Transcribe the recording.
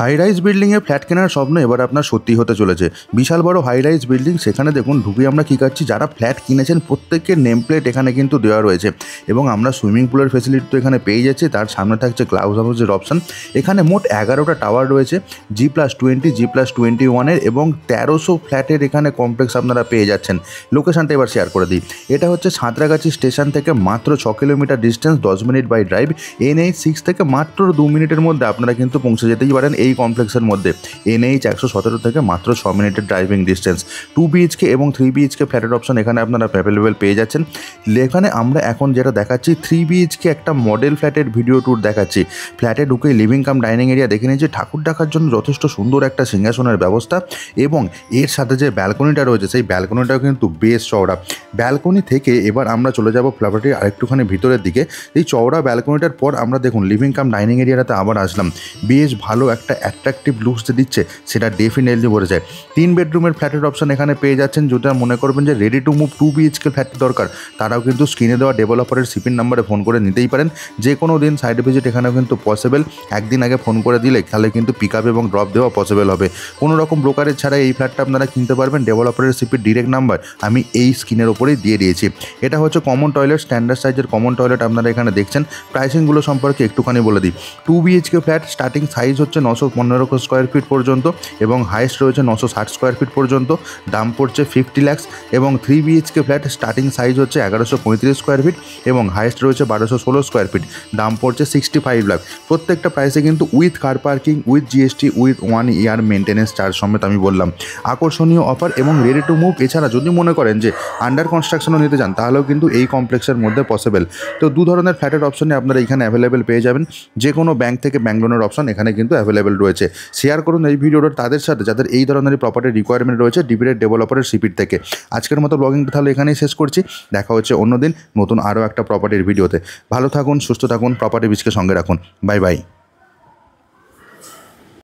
High rise বিল্ডিংয়ে flat কেনার স্বপ্ন এবার আপনার সত্যি হতে চলেছে। বিশাল বড় হাই রাইজ বিল্ডিং, সেখানে দেখুন ঢুকে আমরা কী কাটছি, যারা ফ্ল্যাট কিনেছেন প্রত্যেকের নেম প্লেট এখানে কিন্তু দেওয়া রয়েছে এবং আমরা সুইমিং পুলের ফেসিলিটি তো এখানে পেয়ে যাচ্ছি। তার সামনে থাকছে ক্লাউড হাউসের অপশান। এখানে মোট 11টা টাওয়ার রয়েছে, G+20, G+21 এবং 1300 ফ্ল্যাটের এখানে কমপ্লেক্স আপনারা পেয়ে যাচ্ছেন। লোকেশানটা এবার শেয়ার করে দিই। এটা হচ্ছে সাঁতরাগাছি স্টেশন থেকে মাত্র 6 kilometre distance, 10 minute by drive. NH6 থেকে মাত্র 2 মিনিটের মধ্যে আপনারা কিন্তু পৌঁছে যেতেই পারেন এই কমপ্লেক্সের মধ্যে। NH117 থেকে মাত্র 6 মিনিটের ড্রাইভিং ডিস্টেন্স। 2 BHK এবং 3 BHK ফ্ল্যাটের অপশন এখানে আপনারা অ্যাভেলেবেল পেয়ে যাচ্ছেন। এখানে আমরা এখন যেটা দেখাচ্ছি 3 BHK একটা মডেল ফ্ল্যাটের ভিডিও ট্যুর দেখাচ্ছি। ফ্ল্যাটে ঢুকে লিভিং কাম ডাইনিং এরিয়া দেখে নিয়েছি, ঠাকুর ডাকার জন্য যথেষ্ট সুন্দর একটা সিংহাসনের ব্যবস্থা এবং এর সাথে যে ব্যালকনিটা রয়েছে সেই ব্যালকনিটাও কিন্তু বেশ চওড়া। ব্যালকনি থেকে এবার আমরা চলে যাব ফ্ল্যাটটির আরেকটুখানি ভিতরের দিকে। এই চওড়া ব্যালকনিটার পর আমরা দেখুন লিভিং কাম ডাইনিং এরিয়াটাতে আবার আসলাম। বেশ ভালো একটা অ্যাট্রাকটিভ লুকস যে দিচ্ছে সেটা ডেফিনেটলি বোঝা যায়। 3 বেডরুমের ফ্ল্যাটের অপশন এখানে পেয়ে যাচ্ছেন। যেটা মনে করবেন যে ready to move 2 BHK flat দরকার, তারাও কিন্তু স্ক্রিনে দেওয়া ডেভেলপারের সিপির নাম্বারে ফোন করে নিতেই পারেন। যে কোনো দিন সাইড ভিজিট এখানেও কিন্তু পসিবল। একদিন আগে ফোন করে দিলে তাহলে কিন্তু পিক আপ এবং ড্রপ দেওয়া পসিবল হবে। কোনো রকম ব্রোকারেজ ছাড়াই এই ফ্ল্যাটটা আপনারা কিনতে পারবেন। ডেভেলপারের সিপির ডিরেক্ট নাম্বার আমি এই স্ক্রিনের ওপরেই দিয়ে দিয়েছি। এটা হচ্ছে কমন টয়লেট, স্ট্যান্ডার্ড সাইজের কমন টয়লেট আপনারা এখানে দেখছেন। প্রাইসিংগুলো সম্পর্কে একটুখানি বলে দিই। 2 BHK ফ্ল্যাট স্টার্টিং সাইজ হচ্ছে 915 স্কোয়ার ফিট পর্যন্ত এবং হাইস্ট রয়েছে 960 স্কোয়ার ফিট পর্যন্ত। দাম পড়ছে 50 লাখ। এবং 3 BHK ফ্ল্যাট স্টার্টিং সাইজ হচ্ছে 1135 স্কোয়ার ফিট এবং হাইস্ট রয়েছে 1216 স্কোয়ার ফিট। দাম পড়ছে 65 লাখ। প্রত্যেকটা প্রাইসে কিন্তু with car parking, with GST, with 1 year maintenance charge সমেত আমি বললাম। আকর্ষণীয় অফার এবং রেডি টু মুভ। এছাড়া যদি মনে করেন যে আন্ডার কনস্ট্রাকশনও নিতে চান তাহলেও কিন্তু এই কমপ্লেক্সের মধ্যে পসিবল। তো দু ধরনের ফ্ল্যাটের অপশনে আপনারা এখানে অ্যাভেলেবেল পেয়ে যাবেন। যে কোনো ব্যাংক থেকে ব্যাংক লোনের অপশন এখানে কিন্তু অ্যাভেলেবেল রয়েছে। শেয়ার করুন এই ভিডিওটা তাদের সাথে যাদের এই ধরনের প্রপার্টি রিকোয়ারমেন্ট রয়েছে ডিবিডেড ডেভেলপারের সিপির থেকে। আজকের মতো ব্লগিংটা তাহলে এখানেই শেষ করছি। দেখা হচ্ছে অন্যদিন নতুন আরও একটা প্রপার্টির ভিডিওতে। ভালো থাকুন, সুস্থ থাকুন, প্রপার্টি বিচকে সঙ্গে রাখুন। Bye bye.